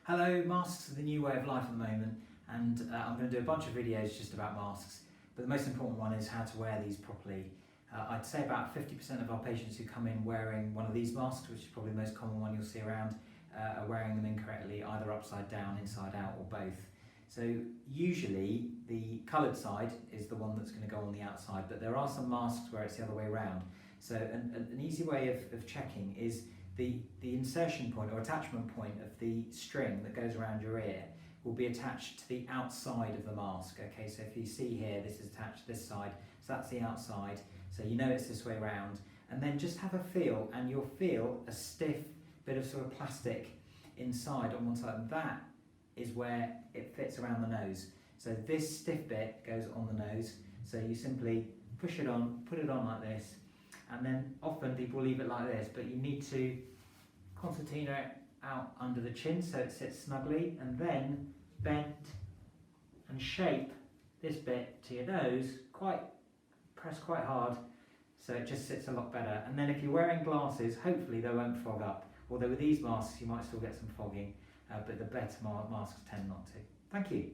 Hello, masks are the new way of life at the moment, and I'm going to do a bunch of videos just about masks, but the most important one is how to wear these properly. I'd say about 50% of our patients who come in wearing one of these masks, which is probably the most common one you'll see around, are wearing them incorrectly, either upside down, inside out, or both. So usually the coloured side is the one that's going to go on the outside, but there are some masks where it's the other way around. So an easy way of checking is the insertion point or attachment point of the string that goes around your ear will be attached to the outside of the mask. Okay, so if you see here, this is attached to this side, so that's the outside, so you know it's this way around. And then just have a feel, and you'll feel a stiff bit of sort of plastic inside on one side, and that is where it fits around the nose. So this stiff bit goes on the nose, so you simply push it on, put it on like this, and then often people leave it like this, but you need to concertina it out under the chin so it sits snugly, and then bend and shape this bit to your nose, press quite hard so it just sits a lot better. And then if you're wearing glasses, hopefully they won't fog up, although with these masks you might still get some fogging, but the better masks tend not to. Thank you.